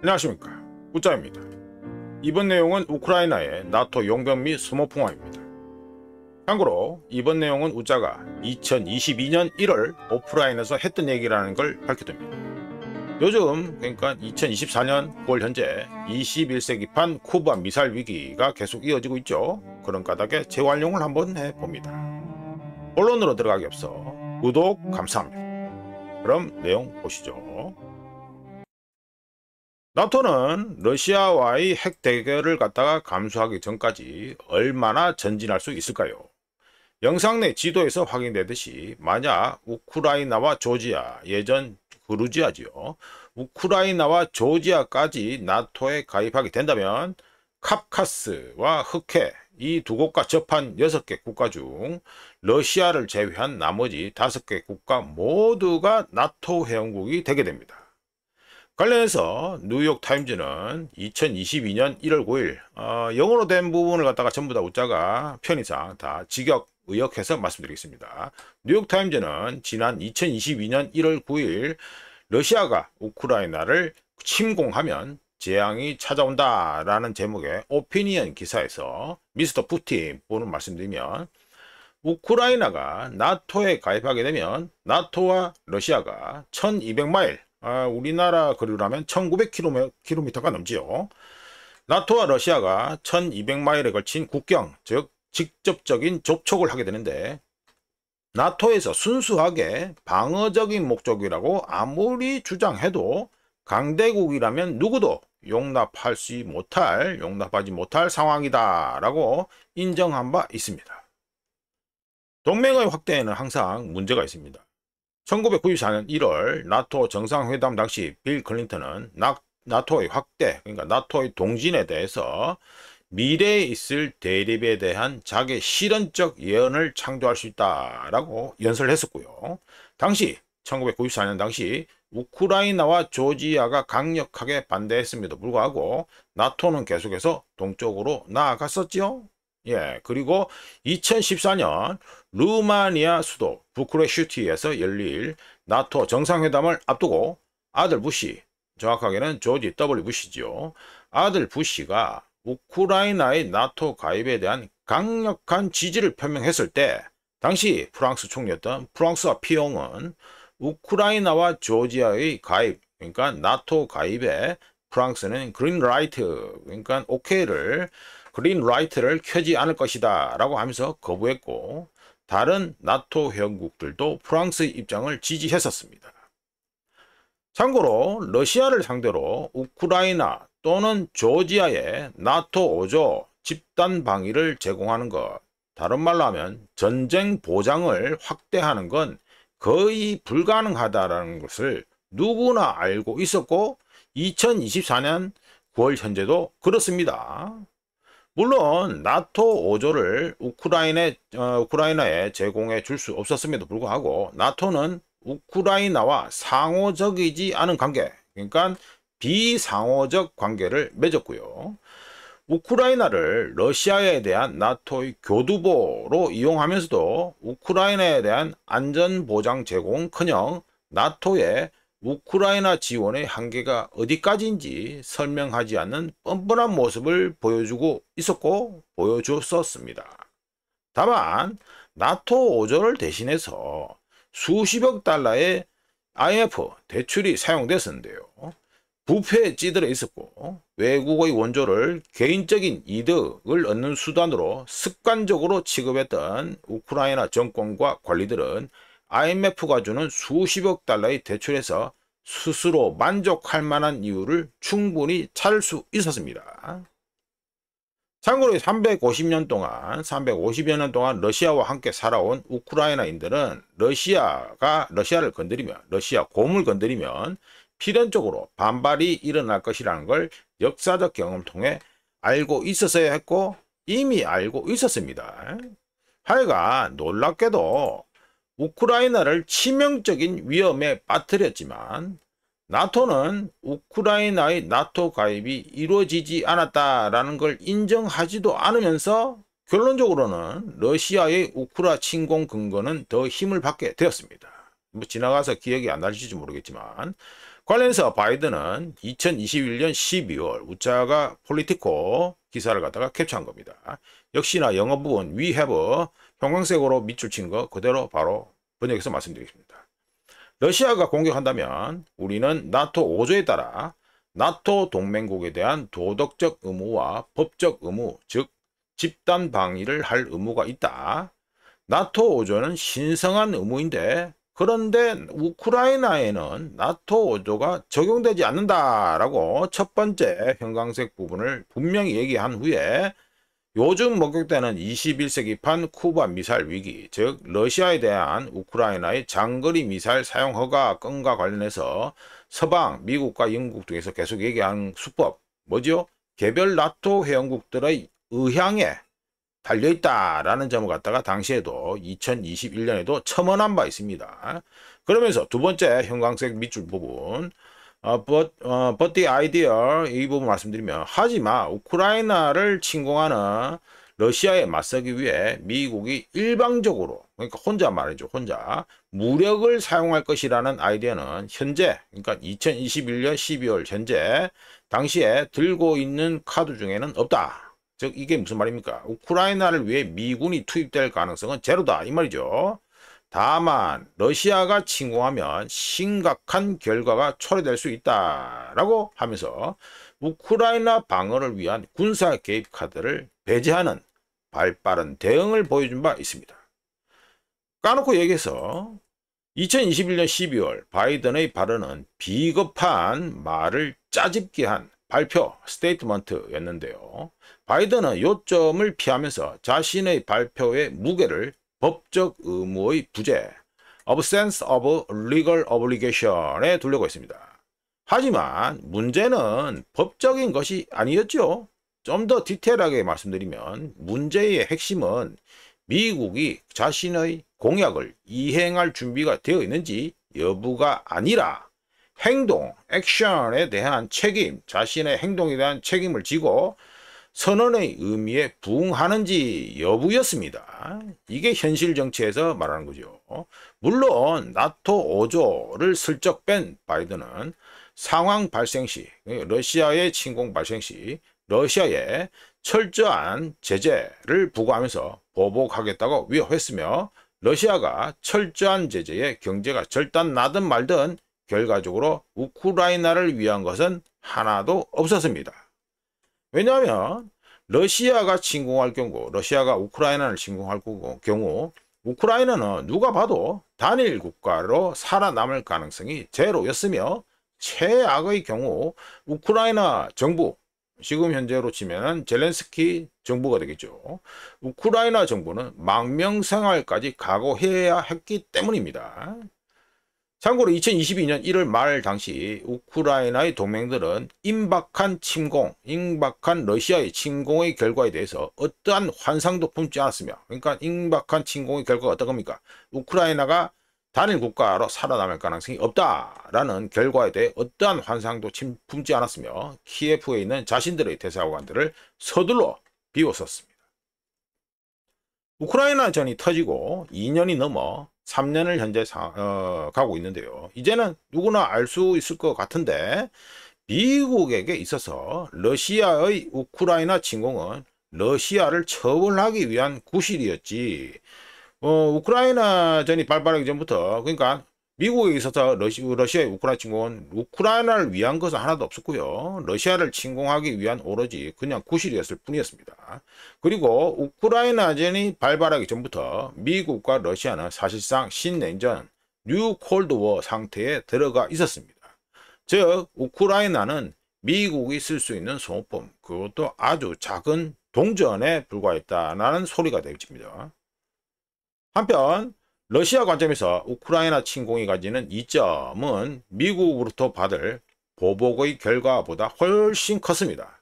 안녕하십니까, 꾸짜입니다. 이번 내용은 우크라이나의 나토 용병 및 소모품화입니다. 참고로 이번 내용은 우짜가 2022년 1월 오프라인에서 했던 얘기라는 걸 밝혀둡니다. 요즘 그러니까 2024년 9월 현재 21세기판 쿠바 미사일 위기가 계속 이어지고 있죠. 그런 까닭에 재활용을 한번 해봅니다. 본론으로 들어가기 앞서 구독 감사합니다. 그럼 내용 보시죠. 나토는 러시아와의 핵 대결을 갖다가 감수하기 전까지 얼마나 전진할 수 있을까요? 영상 내 지도에서 확인되듯이 만약 우크라이나와 조지아, 예전 그루지아지요, 우크라이나와 조지아까지 나토에 가입하게 된다면 카카스와 흑해 이 두 곳과 접한 6개 국가 중 러시아를 제외한 나머지 5개 국가 모두가 나토 회원국이 되게 됩니다. 관련해서 뉴욕타임즈는 2022년 1월 9일 영어로 된 부분을 갖다가 전부 다 우짜가 편의상 다 직역 의역해서 말씀드리겠습니다. 뉴욕타임즈는 지난 2022년 1월 9일 러시아가 우크라이나를 침공하면 재앙이 찾아온다 라는 제목의 오피니언 기사에서 미스터 푸틴 분을 말씀드리면, 우크라이나가 나토에 가입하게 되면 나토와 러시아가 1200마일, 우리나라 거리라면 1900km가 넘지요. 나토와 러시아가 1200마일에 걸친 국경, 즉 직접적인 접촉을 하게 되는데, 나토에서 순수하게 방어적인 목적이라고 아무리 주장해도 강대국이라면 누구도 용납하지 못할 상황이다 라고 인정한 바 있습니다. 동맹의 확대에는 항상 문제가 있습니다. 1994년 1월 나토 정상회담 당시 빌 클린턴은 나토의 확대, 그러니까 나토의 동진에 대해서 미래에 있을 대립에 대한 자기 실현적 예언을 창조할 수 있다라고 연설을 했었고요. 당시 1994년 당시 우크라이나와 조지아가 강력하게 반대했음에도 불구하고 나토는 계속해서 동쪽으로 나아갔었죠. 예, 그리고 2014년 루마니아 수도 부쿠레슈티에서 열릴 나토 정상회담을 앞두고 아들 부시, 정확하게는 조지 W 부시죠. 아들 부시가 우크라이나의 나토 가입에 대한 강력한 지지를 표명했을 때, 당시 프랑스 총리였던 프랑스와 피용은 우크라이나와 조지아의 가입, 그러니까 나토 가입에 프랑스는 그린라이트, 그러니까 그린라이트를 켜지 않을 것이다 라고 하면서 거부했고, 다른 나토 회원국들도 프랑스의 입장을 지지했었습니다. 참고로 러시아를 상대로 우크라이나 또는 조지아에 나토 5조 집단 방위를 제공하는 것, 다른 말로 하면 전쟁 보장을 확대하는 건 거의 불가능하다는 것을 누구나 알고 있었고, 2024년 9월 현재도 그렇습니다. 물론 나토 5조를 우크라이나에 제공해 줄 수 없었음에도 불구하고 나토는 우크라이나와 상호적이지 않은 관계, 그러니까 비상호적 관계를 맺었고요. 우크라이나를 러시아에 대한 나토의 교두보로 이용하면서도 우크라이나에 대한 안전보장 제공은커녕 나토의 우크라이나 지원의 한계가 어디까지인지 설명하지 않는 뻔뻔한 모습을 보여주고 있었고 보여줬었습니다. 다만 나토 5조를 대신해서 수십억 달러의 IMF 대출이 사용됐었는데요. 부패에 찌들어 있었고 외국의 원조를 개인적인 이득을 얻는 수단으로 습관적으로 취급했던 우크라이나 정권과 관리들은 IMF가 주는 수십억 달러의 대출에서 스스로 만족할 만한 이유를 충분히 찾을 수 있었습니다. 참고로 350여 년 동안 러시아와 함께 살아온 우크라이나인들은 러시아를 건드리면, 러시아 곰을 건드리면 필연적으로 반발이 일어날 것이라는 걸 역사적 경험을 통해 알고 있었어야 했고 이미 알고 있었습니다. 하여간 놀랍게도 우크라이나를 치명적인 위험에 빠뜨렸지만 나토는 우크라이나의 나토 가입이 이루어지지 않았다라는 걸 인정하지도 않으면서 결론적으로는 러시아의 우크라 침공 근거는 더 힘을 받게 되었습니다. 뭐 지나가서 기억이 안 나실지 모르겠지만 관련해서 바이든은 2021년 12월 우짜가 폴리티코 기사를 갖다가 캡처한 겁니다. 역시나 영어 부분 we have 형광색으로 밑줄 친 거 그대로 바로 번역해서 말씀드리겠습니다. 러시아가 공격한다면 우리는 나토 5조에 따라 나토 동맹국에 대한 도덕적 의무와 법적 의무, 즉 집단 방위를 할 의무가 있다. 나토 5조는 신성한 의무인데 그런데 우크라이나에는 나토 5조가 적용되지 않는다라고 첫 번째 형광색 부분을 분명히 얘기한 후에 요즘 목격되는 21세기판 쿠바 미사일 위기, 즉 러시아에 대한 우크라이나의 장거리 미사일 사용 허가 건과 관련해서 서방, 미국과 영국 등에서 계속 얘기하는 수법, 뭐죠? 개별 나토 회원국들의 의향에 달려있다라는 점을 갖다가 당시에도 2021년에도 첨언한 바 있습니다. 그러면서 두 번째 형광색 밑줄 부분 but the idea 이 부분 말씀드리면 하지만 우크라이나를 침공하는 러시아에 맞서기 위해 미국이 일방적으로 그러니까 혼자 말이죠. 혼자 무력을 사용할 것이라는 아이디어는 현재 그러니까 2021년 12월 현재 당시에 들고 있는 카드 중에는 없다. 즉 이게 무슨 말입니까? 우크라이나를 위해 미군이 투입될 가능성은 제로다 이 말이죠. 다만 러시아가 침공하면 심각한 결과가 초래될 수 있다라고 하면서 우크라이나 방어를 위한 군사 개입 카드를 배제하는 발빠른 대응을 보여준 바 있습니다. 까놓고 얘기해서 2021년 12월 바이든의 발언은 비겁한 말을 짜집게 한 발표, 스테이트먼트였는데요. 바이든은 요점을 피하면서 자신의 발표의 무게를 법적 의무의 부재, absence of legal obligation에 두려고 했습니다. 하지만 문제는 법적인 것이 아니었죠. 좀 더 디테일하게 말씀드리면 문제의 핵심은 미국이 자신의 공약을 이행할 준비가 되어 있는지 여부가 아니라 행동, 액션에 대한 책임, 자신의 행동에 대한 책임을 지고 선언의 의미에 부응하는지 여부였습니다. 이게 현실 정치에서 말하는 거죠. 물론 나토 5조를 슬쩍 뺀 바이든은 상황 발생 시, 러시아의 침공 발생 시 러시아에 철저한 제재를 부과하면서 보복하겠다고 위협했으며 러시아가 철저한 제재에 경제가 절단 나든 말든 결과적으로 우크라이나를 위한 것은 하나도 없었습니다. 왜냐하면 러시아가 침공할 경우, 러시아가 우크라이나를 침공할 경우 우크라이나는 누가 봐도 단일 국가로 살아남을 가능성이 제로였으며 최악의 경우 우크라이나 정부, 지금 현재로 치면 젤렌스키 정부가 되겠죠. 우크라이나 정부는 망명생활까지 각오해야 했기 때문입니다. 참고로 2022년 1월 말 당시 우크라이나의 동맹들은 임박한 러시아의 침공의 결과에 대해서 어떠한 환상도 품지 않았으며, 그러니까 임박한 침공의 결과가 어떤 겁니까? 우크라이나가 단일 국가로 살아남을 가능성이 없다라는 결과에 대해 어떠한 환상도 품지 않았으며 키예프에 있는 자신들의 대사관들을 서둘러 비웠었습니다. 우크라이나 전이 터지고 2년이 넘어 3년을 현재 가고 있는데요. 이제는 누구나 알 수 있을 것 같은데 미국에게 있어서 러시아의 우크라이나 침공은 러시아를 처벌하기 위한 구실이었지. 우크라이나 전이 발발하기 전부터 그러니까 미국에 있어서 러시아의 우크라이나 침공은 우크라이나를 위한 것은 하나도 없었고요. 러시아를 침공하기 위한 오로지 그냥 구실이었을 뿐이었습니다. 그리고 우크라이나전이 발발하기 전부터 미국과 러시아는 사실상 신냉전, 뉴 콜드워 상태에 들어가 있었습니다. 즉 우크라이나는 미국이 쓸 수 있는 소모품, 그것도 아주 작은 동전에 불과했다는 소리가 되어집니다. 한편 러시아 관점에서 우크라이나 침공이 가지는 이점은 미국으로부터 받을 보복의 결과보다 훨씬 컸습니다.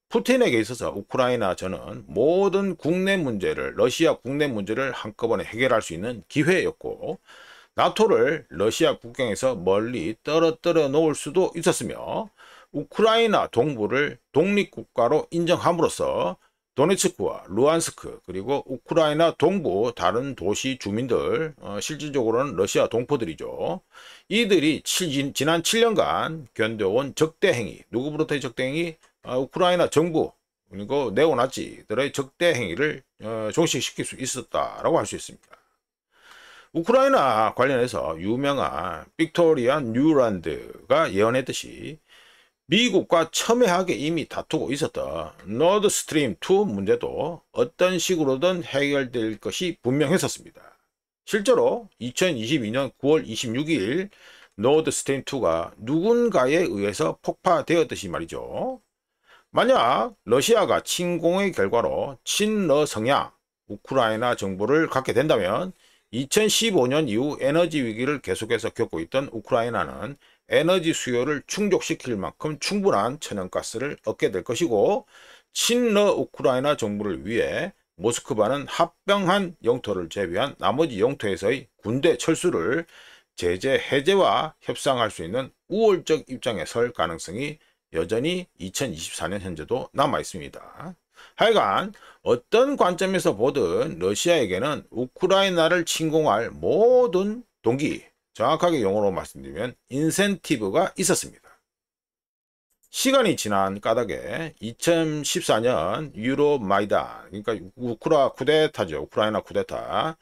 푸틴에게 있어서 우크라이나 전은 모든 국내 문제를, 러시아 국내 문제를 한꺼번에 해결할 수 있는 기회였고 나토를 러시아 국경에서 멀리 떨어뜨려 놓을 수도 있었으며 우크라이나 동부를 독립국가로 인정함으로써 도네츠크와 루안스크 그리고 우크라이나 동부 다른 도시 주민들, 실질적으로는 러시아 동포들이죠. 이들이 지난 7년간 견뎌온 적대 행위, 누구부터의 적대 행위? 우크라이나 정부 그리고 네오나치들의 적대 행위를 종식시킬 수 있었다라고 할 수 있습니다. 우크라이나 관련해서 유명한 빅토리아 뉴란드가 예언했듯이 미국과 첨예하게 이미 다투고 있었던 노드 스트림 2 문제도 어떤 식으로든 해결될 것이 분명했었습니다. 실제로 2022년 9월 26일 노드 스트림 2가 누군가에 의해서 폭파되었듯이 말이죠. 만약 러시아가 침공의 결과로 친러 성향 우크라이나 정부를 갖게 된다면 2015년 이후 에너지 위기를 계속해서 겪고 있던 우크라이나는 에너지 수요를 충족시킬 만큼 충분한 천연가스를 얻게 될 것이고, 친러 우크라이나 정부를 위해 모스크바는 합병한 영토를 제외한 나머지 영토에서의 군대 철수를 제재 해제와 협상할 수 있는 우월적 입장에 설 가능성이 여전히 2024년 현재도 남아 있습니다. 하여간 어떤 관점에서 보든 러시아에게는 우크라이나를 침공할 모든 동기, 정확하게 용어로 말씀드리면 인센티브가 있었습니다. 시간이 지난 까닭에 2014년 유로마이단, 그러니까 우크라이나 쿠데타,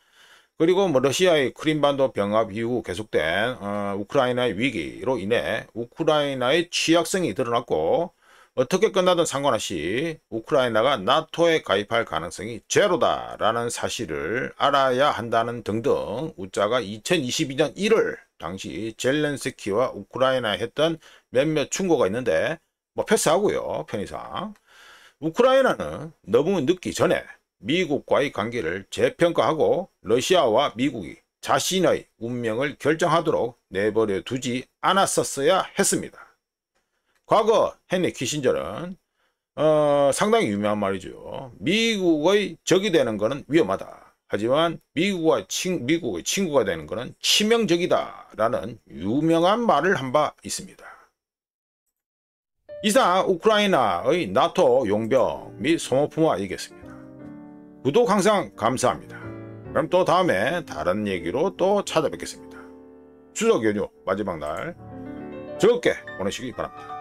그리고 러시아의 크림반도 병합 이후 계속된 우크라이나의 위기로 인해 우크라이나의 취약성이 드러났고, 어떻게 끝나든 상관없이 우크라이나가 나토에 가입할 가능성이 제로다라는 사실을 알아야 한다는 등등 우짜가 2022년 1월 당시 젤렌스키와 우크라이나에 했던 몇몇 충고가 있는데 뭐 패스하고요. 편의상 우크라이나는 너무 늦기 전에 미국과의 관계를 재평가하고 러시아와 미국이 자신의 운명을 결정하도록 내버려 두지 않았었어야 했습니다. 과거 헨리 키신저는 상당히 유명한 말이죠. 미국의 적이 되는 것은 위험하다. 하지만 미국의 친구가 되는 것은 치명적이다. 라는 유명한 말을 한 바 있습니다. 이상 우크라이나의 나토 용병 및 소모품화이겠습니다. 구독 항상 감사합니다. 그럼 또 다음에 다른 얘기로 또 찾아뵙겠습니다. 추석 연휴 마지막 날 즐겁게 보내시기 바랍니다.